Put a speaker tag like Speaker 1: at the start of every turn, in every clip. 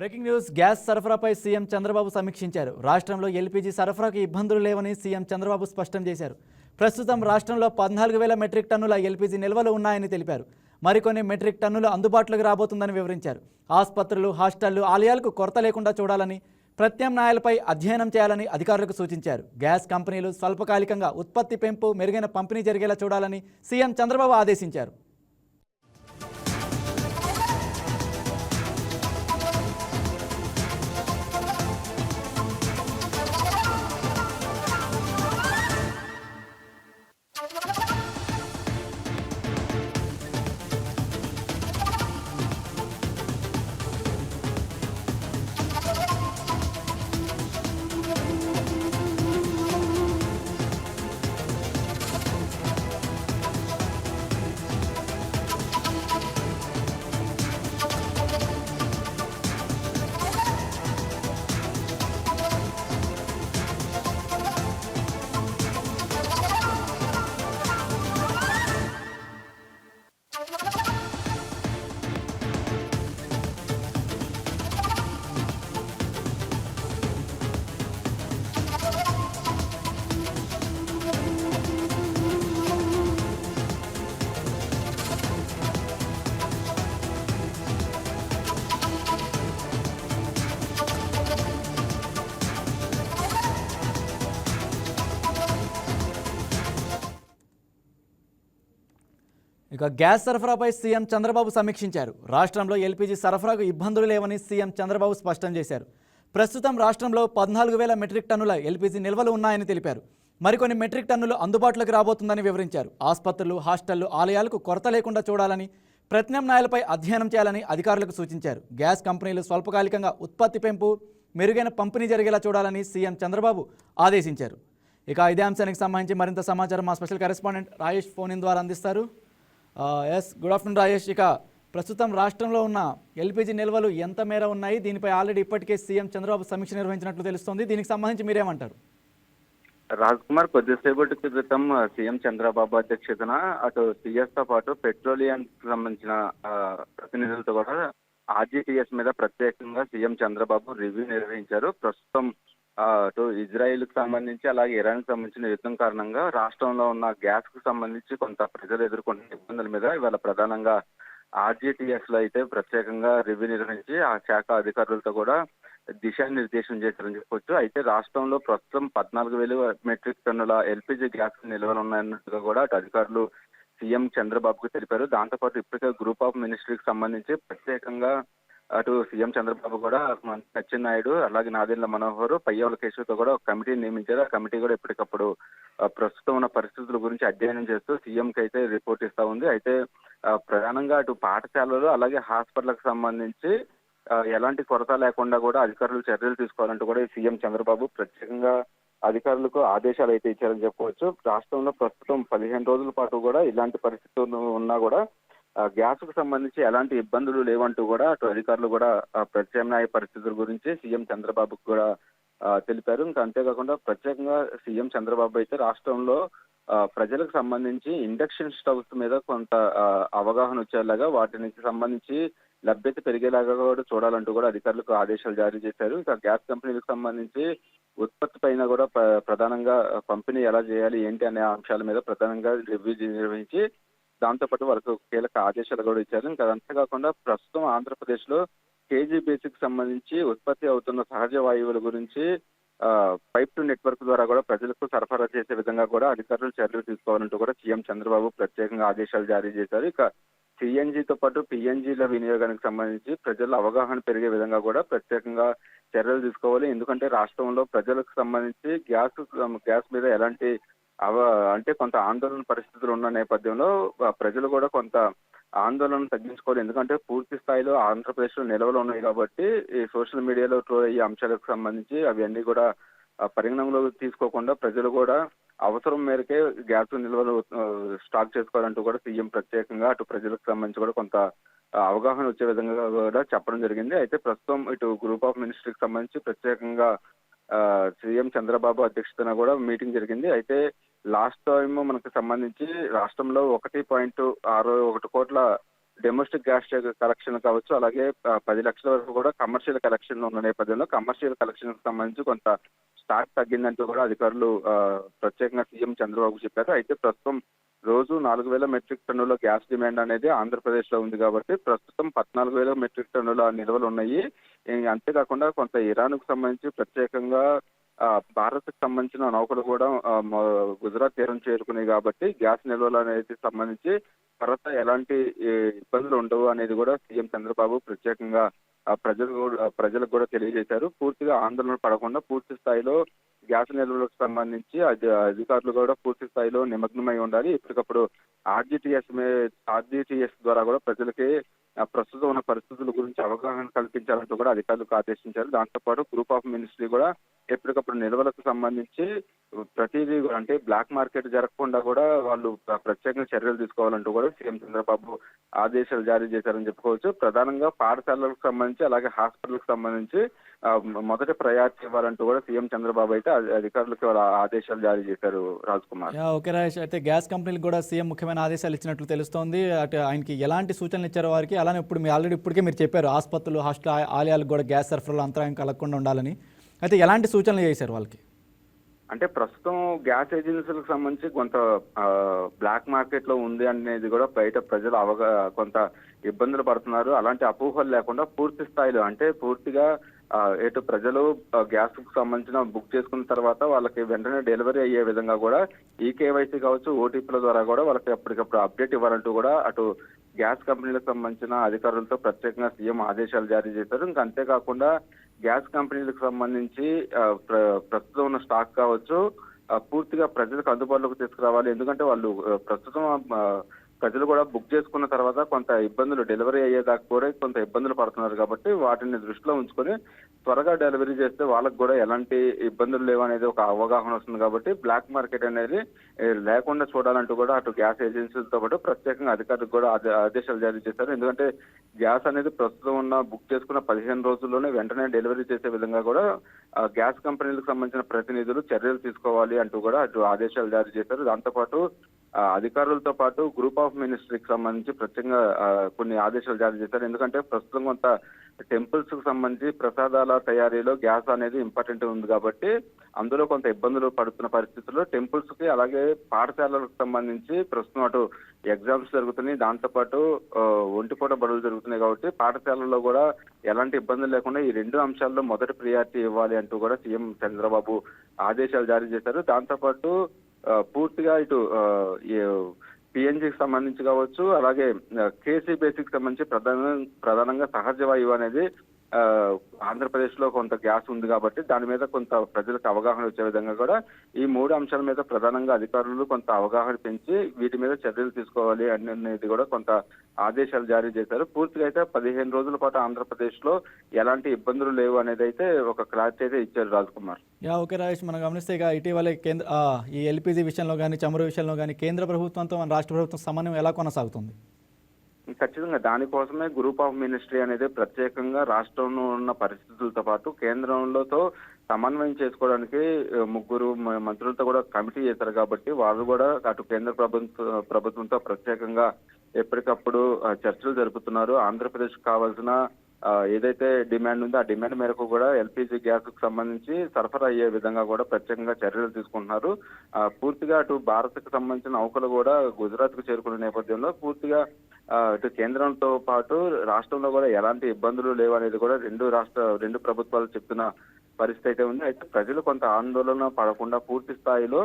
Speaker 1: Breaking news. Gas సరఫరాపై CM Chandrababu సమీక్షించారు. రాష్ట్రంలో ఎల్పీజీ సరఫరాకు ఇబ్బందులు లేవని సీఎం చంద్రబాబు స్పష్టం చేశారు. ప్రస్తుతం రాష్ట్రంలో 14,000 మెట్రిక్ టన్నుల ఎల్పీజీ నిల్వలు ఉన్నాయని తెలిపారు. మరికొన్ని మెట్రిక్ టన్నులు అందుబాటులోకి రాబోతుందని వివరించారు. ఆసుపత్రులు, హాస్టళ్లు, ఆలయాలకు కొరత లేకుండా చూడాలని, ప్రత్యామ్నాయాలపై అధ్యయనం చేయాలని అధికారులకు సూచించారు. గ్యాస్ కంపెనీలు స్వల్పకాలికంగా ఉత్పత్తి పెంపు, మెరుగైన పంపిణీ జరిగేలా చూడాలని సీఎం చంద్రబాబు ఆదేశించారు. ఇక గ్యాస్ సరఫరాపై సీఎం చంద్రబాబు సమీక్షించారు. రాష్ట్రంలో ఎల్పీజీ సరఫరాకు ఇబ్బందులు లేవని సీఎం చంద్రబాబు స్పష్టం చేశారు. ప్రస్తుతం రాష్ట్రంలో 14,000 మెట్రిక్ టన్నుల ఎల్పీజీ నిల్వలు ఉన్నాయని తెలిపారు. మరికొన్ని మెట్రిక్ టన్నులు అందుబాటులోకి రాబోతుందని వివరించారు. ఆసుపత్రులు, హాస్టళ్లు, ఆలయాలకు కొరత లేకుండా చూడాలని, ప్రత్యామ్నాయాలపై అధ్యయనం చేయాలని అధికారులకు సూచించారు. గ్యాస్ కంపెనీలు స్వల్పకాలికంగా ఉత్పత్తి పెంపు, మెరుగైన పంపిణీ జరిగేలా చూడాలని సీఎం చంద్రబాబు ఆదేశించారు. ఇక ఇదే అంశానికి సంబంధించి మరింత సమాచారం మా special correspondent Rajesh phone in ద్వారా అందిస్తారు. Yes, good afternoon Rajesh. ఇక ప్రస్తుతం రాష్ట్రంలో ఉన్న ఎల్పీజీ నిల్వలు ఎంత మేర ఉన్నాయి? దీనిపై ఆల్రెడీ ఇప్పటికే సీఎం చంద్రబాబు సమీక్ష నిర్వహించినట్లు తెలుస్తోంది. దీనికి సంబంధించి మీరేమంటారు?
Speaker 2: రాజ్ కుమార్, కొద్దిసేపటి క్రితం సీఎం చంద్రబాబు అధ్యక్షతన అటు సిఎస్ తో పాటు పెట్రోలియం సంబంధించిన ప్రతినిధులతో కూడా ఆర్జీటీఎస్ మీద ప్రత్యేకంగా సీఎం చంద్రబాబు రివ్యూ నిర్వహించారు. ప్రస్తుతం అటు ఇజ్రాయిల్ కు సంబంధించి అలాగే ఇరాన్ కు సంబంధించిన యుద్ధం కారణంగా రాష్ట్రంలో ఉన్న గ్యాస్ కు సంబంధించి కొంత ప్రజలు ఎదుర్కొంటున్న ఇబ్బందుల మీద ఇవాళ ప్రధానంగా ఆర్జీటీఎస్ లో అయితే ప్రత్యేకంగా రివ్యూ నిర్వహించి ఆ శాఖ అధికారులతో కూడా దిశానిర్దేశం చేశారని చెప్పొచ్చు. అయితే రాష్ట్రంలో ప్రస్తుతం 14,000 మెట్రిక్ టన్నుల ఎల్పీజీ గ్యాస్ నిల్వలు ఉన్నాయన్నట్టుగా కూడా అటు అధికారులు సీఎం చంద్రబాబుకు తెలిపారు. దాంతోపాటు ఇప్పటికే గ్రూప్ ఆఫ్ మినిస్ట్రీకి సంబంధించి ప్రత్యేకంగా అటు సీఎం చంద్రబాబు కూడా అచ్చెన్నాయుడు అలాగే నాదెండ్ల మనోహర్, పయ్యావుల కేశవ్తో కూడా ఒక కమిటీని నియమించారు. ఆ కమిటీ కూడా ఎప్పటికప్పుడు ప్రస్తుతం ఉన్న పరిస్థితుల గురించి అధ్యయనం చేస్తూ సీఎంకి అయితే రిపోర్ట్ ఇస్తా ఉంది. అయితే ప్రధానంగా అటు పాఠశాలలు అలాగే హాస్పిటల్కి సంబంధించి ఎలాంటి కొరత లేకుండా కూడా అధికారులు చర్యలు తీసుకోవాలంటూ కూడా సీఎం చంద్రబాబు ప్రత్యేకంగా అధికారులకు ఆదేశాలు అయితే ఇచ్చారని చెప్పుకోవచ్చు. రాష్ట్రంలో ప్రస్తుతం 15 రోజుల పాటు కూడా ఇలాంటి పరిస్థితులు ఉన్నా కూడా గ్యాస్ కు సంబంధించి ఎలాంటి ఇబ్బందులు లేవంటూ కూడా అటు అధికారులు కూడా ప్రత్యామ్నాయ పరిస్థితుల గురించి సీఎం చంద్రబాబుకు కూడా తెలిపారు. ఇంకా అంతేకాకుండా ప్రత్యేకంగా సీఎం చంద్రబాబు అయితే రాష్ట్రంలో ప్రజలకు సంబంధించి ఇండక్షన్ స్టవ్స్ మీద కొంత అవగాహన వచ్చేలాగా వాటికి సంబంధించి లభ్యత పెరిగేలాగా కూడా చూడాలంటూ కూడా అధికారులకు ఆదేశాలు జారీ చేశారు. ఇంకా గ్యాస్ కంపెనీలకు సంబంధించి ఉత్పత్తి పైన కూడా ప్రధానంగా పంపిణీ ఎలా చేయాలి ఏంటి అనే అంశాల మీద ప్రధానంగా రివ్యూ నిర్వహించి దాంతోపాటు వాళ్ళకు కీలక ఆదేశాలు కూడా ఇచ్చారు. ఇంకా అంతేకాకుండా ప్రస్తుతం ఆంధ్రప్రదేశ్ లో కేజీ బేసిక్ సంబంధించి ఉత్పత్తి అవుతున్న సహజ వాయువుల గురించి పైప్ టు నెట్వర్క్ ద్వారా కూడా ప్రజలకు సరఫరా చేసే విధంగా కూడా అధికారులు చర్యలు తీసుకోవాలంటూ కూడా సీఎం చంద్రబాబు ప్రత్యేకంగా ఆదేశాలు జారీ చేశారు. ఇక సిఎన్జితో పాటు పిఎన్జిల వినియోగానికి సంబంధించి ప్రజల అవగాహన పెరిగే విధంగా కూడా ప్రత్యేకంగా చర్యలు తీసుకోవాలి. ఎందుకంటే రాష్ట్రంలో ప్రజలకు సంబంధించి గ్యాస్ మీద ఎలాంటి అంటే కొంత ఆందోళన పరిస్థితులు ఉన్న నేపథ్యంలో ప్రజలు కూడా కొంత ఆందోళన తగ్గించుకోవాలి. ఎందుకంటే పూర్తి స్థాయిలో ఆంధ్రప్రదేశ్ లో నిల్వలు ఉన్నాయి కాబట్టి ఈ సోషల్ మీడియాలో ట్రోల్ అయ్యే అంశాలకు సంబంధించి అవన్నీ కూడా పరిగణనలోకి తీసుకోకుండా ప్రజలు కూడా అవసరం మేరకే గ్యాస్ నిల్వలు స్టాక్ చేసుకోవాలంటూ కూడా సీఎం ప్రత్యేకంగా అటు ప్రజలకు సంబంధించి కూడా కొంత అవగాహన వచ్చే విధంగా కూడా చెప్పడం జరిగింది. అయితే ప్రస్తుతం ఇటు గ్రూప్ ఆఫ్ మినిస్ట్రీకి సంబంధించి ప్రత్యేకంగా సీఎం చంద్రబాబు అధ్యక్షతన కూడా మీటింగ్ జరిగింది. అయితే లాస్ట్ టైం మనకు సంబంధించి రాష్ట్రంలో 1.61 కోట్ల డొమెస్టిక్ గ్యాస్ కలెక్షన్ కావచ్చు, అలాగే 10 లక్షల వరకు కూడా కమర్షియల్ కలెక్షన్ ఉన్న నేపథ్యంలో కమర్షియల్ కలెక్షన్కి సంబంధించి కొంత స్టాక్ తగ్గిందంటూ కూడా అధికారులు ప్రత్యేకంగా సీఎం చంద్రబాబు చెప్పారు. అయితే ప్రస్తుతం రోజు 4,000 మెట్రిక్ టన్నుల గ్యాస్ డిమాండ్ అనేది ఆంధ్రప్రదేశ్లో ఉంది కాబట్టి ప్రస్తుతం 14,000 మెట్రిక్ టన్నుల నిల్వలు ఉన్నాయి. అంతేకాకుండా కొంత ఇరాన్కు సంబంధించి ప్రత్యేకంగా భారత్కు సంబంధించిన నౌకలు కూడా గుజరాత్ తీరం చేరుకున్నాయి కాబట్టి గ్యాస్ నిల్వలు అనేది సంబంధించి త్వరత ఎలాంటి ఇబ్బందులు ఉండవు అనేది కూడా సీఎం చంద్రబాబు ప్రత్యేకంగా ప్రజలకు కూడా తెలియజేశారు. పూర్తిగా ఆందోళన పడకుండా పూర్తి స్థాయిలో గ్యాస్ నిల్వలకు సంబంధించి అధికారులు కూడా పూర్తి స్థాయిలో నిమగ్నమై ఉండాలి. ఇప్పటికప్పుడు ఆర్జిటిఎస్ ద్వారా కూడా ప్రజలకి ప్రస్తుతం ఉన్న పరిస్థితుల గురించి అవగాహన కల్పించాలంటూ కూడా అధికారులకు ఆదేశించారు. దాంతోపాటు గ్రూప్ ఆఫ్ మినిస్ట్రీ కూడా ఎప్పటికప్పుడు నిల్వలకు సంబంధించి ప్రతిదీ అంటే బ్లాక్ మార్కెట్ జరగకుండా కూడా వాళ్ళు ప్రత్యేకంగా చర్యలు తీసుకోవాలంటూ కూడా సీఎం చంద్రబాబు ఆదేశాలు జారీ చేశారని చెప్పుకోవచ్చు. ప్రధానంగా పాఠశాలలకు సంబంధించి అలాగే హాస్పిటల్కి సంబంధించి మొదటి ప్రయారిటీ ఇవ్వాలంటూ కూడా సీఎం చంద్రబాబు అయితే అధికారులకు ఆదేశాలు జారీ చేశారు. రాజ్ కుమార్.
Speaker 1: ఓకే రాజేష్, అయితే గ్యాస్ కంపెనీలకు కూడా సీఎం ముఖ్యమైన ఆదేశాలు ఇచ్చినట్లు తెలుస్తోంది. అటు ఆయనకి ఎలాంటి సూచనలు ఇచ్చారో వారికి, అలానే ఇప్పుడు ఇప్పటికే మీరు చెప్పారు ఆసుపత్రులు, హాస్టల్, ఆలయాలకు కూడా గ్యాస్ సరఫరాలో అంతరాయం కలగకుండా ఉండాలని. అయితే ఎలాంటి సూచనలు చేశారు వాళ్ళకి?
Speaker 2: అంటే ప్రస్తుతం గ్యాస్ ఏజెన్సీలకు సంబంధించి కొంత బ్లాక్ మార్కెట్ లో ఉంది అనేది కూడా బయట ప్రజలు కొంత ఇబ్బందులు పడుతున్నారు. అలాంటి అపోహలు లేకుండా పూర్తి స్థాయిలో అంటే పూర్తిగా ఎటు ప్రజలు గ్యాస్ కు సంబంధించిన బుక్ చేసుకున్న తర్వాత వాళ్ళకి వెంటనే డెలివరీ అయ్యే విధంగా కూడా ఈకేవైసీ కావచ్చు, ఓటీపీల ద్వారా కూడా వాళ్ళకి అప్పటికప్పుడు అప్డేట్ ఇవ్వాలంటూ కూడా అటు గ్యాస్ కంపెనీలకు సంబంధించిన అధికారులతో ప్రత్యేకంగా సీఎం ఆదేశాలు జారీ చేశారు. ఇంకా అంతేకాకుండా గ్యాస్ కంపెనీలకు సంబంధించి ప్రస్తుతం ఉన్న స్టాక్ కావచ్చు పూర్తిగా ప్రజలకు అందుబాటులోకి తీసుకురావాలి. ఎందుకంటే వాళ్ళు ప్రస్తుతం ప్రజలు కూడా బుక్ చేసుకున్న తర్వాత కొంత ఇబ్బందులు డెలివరీ అయ్యేదాకా కూడా కొంత ఇబ్బందులు పడుతున్నారు కాబట్టి వాటిని దృష్టిలో ఉంచుకొని త్వరగా డెలివరీ చేస్తే వాళ్ళకు కూడా ఎలాంటి ఇబ్బందులు లేవు అనేది ఒక అవగాహన వస్తుంది. కాబట్టి బ్లాక్ మార్కెట్ అనేది లేకుండా చూడాలంటూ కూడా అటు గ్యాస్ ఏజెన్సీలతో పాటు ప్రత్యేకంగా అధికారులకు కూడా ఆదేశాలు జారీ చేశారు. ఎందుకంటే గ్యాస్ అనేది ప్రస్తుతం ఉన్న బుక్ చేసుకున్న 15 రోజుల్లోనే వెంటనే డెలివరీ చేసే విధంగా కూడా గ్యాస్ కంపెనీలకు సంబంధించిన ప్రతినిధులు చర్యలు తీసుకోవాలి అంటూ కూడా అటు ఆదేశాలు జారీ చేశారు. దాంతోపాటు అధికారులతో పాటు గ్రూప్ ఆఫ్ మినిస్ట్రీకి సంబంధించి ప్రత్యేకంగా కొన్ని ఆదేశాలు జారీ చేశారు. ఎందుకంటే ప్రస్తుతం కొంత టెంపుల్స్ కు సంబంధించి ప్రసాదాల తయారీలో గ్యాస్ అనేది ఇంపార్టెంట్ ఉంది కాబట్టి అందులో కొంత ఇబ్బందులు పడుతున్న పరిస్థితుల్లో టెంపుల్స్ కి అలాగే పాఠశాలలకు సంబంధించి ప్రస్తుతం అటు ఎగ్జామ్స్ జరుగుతున్నాయి, దాంతోపాటు ఒంటిపూట బడులు జరుగుతున్నాయి కాబట్టి పాఠశాలల్లో కూడా ఎలాంటి ఇబ్బందులు లేకుండా ఈ రెండు అంశాల్లో మొదటి ప్రియారిటీ ఇవ్వాలి అంటూ కూడా సీఎం చంద్రబాబు ఆదేశాలు జారీ చేశారు. దాంతోపాటు పూర్తిగా ఇటు పిఎన్జికి సంబంధించి కావచ్చు, అలాగే కేసీ బేసిక్ సంబంధించి ప్రధానంగా సహజ వాయువు అనేది ఆంధ్రప్రదేశ్ లో కొంత గ్యాస్ ఉంది కాబట్టి దాని మీద కొంత ప్రజలకు అవగాహన వచ్చే విధంగా కూడా ఈ 3 అంశాల మీద ప్రధానంగా అధికారులు కొంత అవగాహన పెంచి వీటి మీద చర్యలు తీసుకోవాలి అనేది కూడా కొంత ఆదేశాలు జారీ చేశారు. పూర్తిగా అయితే 15 రోజుల పాటు ఆంధ్రప్రదేశ్ లో ఎలాంటి ఇబ్బందులు లేవు అనేది అయితే ఒక క్లారిటీ అయితే ఇచ్చారు. రాజ్ కుమార్.
Speaker 1: ఓకే రాజేష్, మనం గమనిస్తే ఇటీవలే ఈ ఎల్పీజీ విషయంలో కానీ చమురు విషయంలో కానీ కేంద్ర ప్రభుత్వంతో మన రాష్ట్ర ప్రభుత్వం సమన్వయం ఎలా కొనసాగుతుంది?
Speaker 2: ఖచ్చితంగా దానికోసమే గ్రూప్ ఆఫ్ మినిస్ట్రీ అనేది ప్రత్యేకంగా రాష్ట్రంలో ఉన్న పరిస్థితులతో పాటు కేంద్రంలోతో సమన్వయం చేసుకోవడానికి 3 మంత్రులతో కూడా కమిటీ చేశారు. కాబట్టి వాళ్ళు కూడా అటు కేంద్ర ప్రభుత్వంతో ప్రత్యేకంగా ఎప్పటికప్పుడు చర్చలు జరుపుతున్నారు. ఆంధ్రప్రదేశ్ కావాల్సిన ఏదైతే డిమాండ్ ఉందో ఆ డిమాండ్ మేరకు కూడా ఎల్పీజీ గ్యాస్ కు సంబంధించి సరఫరా అయ్యే విధంగా కూడా ప్రత్యేకంగా చర్యలు తీసుకుంటున్నారు. పూర్తిగా అటు భారత్ కు సంబంధించిన నౌకలు కూడా గుజరాత్ కు చేరుకునే నేపథ్యంలో పూర్తిగా ఇటు కేంద్రంతో పాటు రాష్ట్రంలో కూడా ఎలాంటి ఇబ్బందులు లేవు అనేది కూడా రెండు ప్రభుత్వాలు చెప్తున్న పరిస్థితి అయితే ఉంది. అయితే ప్రజలు కొంత ఆందోళన పడకుండా పూర్తి స్థాయిలో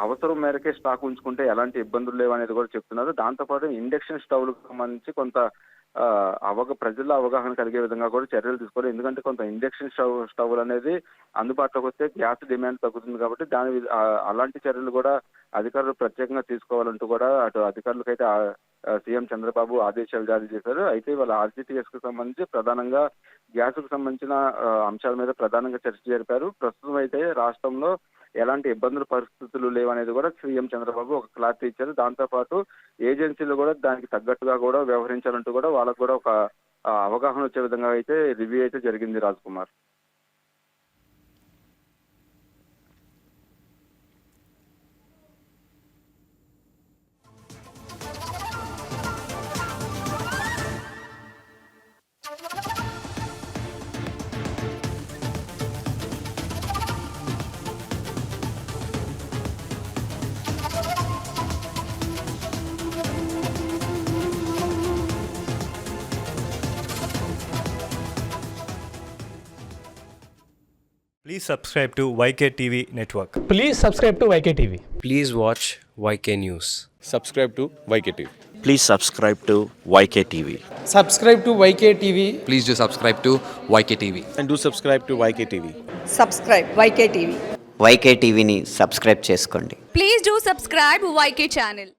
Speaker 2: అవసరం మేరకే స్టాక్ ఉంచుకుంటే ఎలాంటి ఇబ్బందులు లేవు అనేది కూడా చెప్తున్నారు. దాంతోపాటు ఇండక్షన్ స్టవ్లకు సంబంధించి కొంత ప్రజల్లో అవగాహన కలిగే విధంగా కూడా చర్యలు తీసుకోవాలి. ఎందుకంటే కొంత ఇండక్షన్ స్టవ్లు అనేది అందుబాటులోకి వస్తే గ్యాస్ డిమాండ్ తగ్గుతుంది కాబట్టి అలాంటి చర్యలు కూడా అధికారులు ప్రత్యేకంగా తీసుకోవాలంటూ కూడా అటు అధికారులకైతే సీఎం చంద్రబాబు ఆదేశాలు జారీ చేశారు. అయితే వాళ్ళ ఆర్జిటిఎస్ కు సంబంధించి ప్రధానంగా గ్యాస్ కు సంబంధించిన అంశాల మీద ప్రధానంగా చర్చ జరిపారు. ప్రస్తుతం అయితే రాష్ట్రంలో ఎలాంటి ఇబ్బందుల పరిస్థితులు లేవనేది కూడా సీఎం చంద్రబాబు ఒక క్లారిటీ ఇచ్చారు. దాంతోపాటు ఏజెన్సీలు కూడా దానికి తగ్గట్టుగా కూడా వ్యవహరించాలంటూ కూడా వాళ్ళకు కూడా ఒక అవగాహన వచ్చే విధంగా అయితే రివ్యూ అయితే జరిగింది. Raj Kumar.
Speaker 3: Please subscribe to YK TV Network.
Speaker 4: Please subscribe to YKTV.
Speaker 5: Please watch YK News.
Speaker 6: subscribe to YKTV.
Speaker 7: Please subscribe to YKTV.
Speaker 8: Subscribe to YKTV.
Speaker 5: Please do subscribe to YKTV.
Speaker 6: And do subscribe to YKTV.
Speaker 9: Subscribe YKTV.
Speaker 10: YKTVని subscribe చేసుకోండి.
Speaker 11: Please do subscribe YK channel.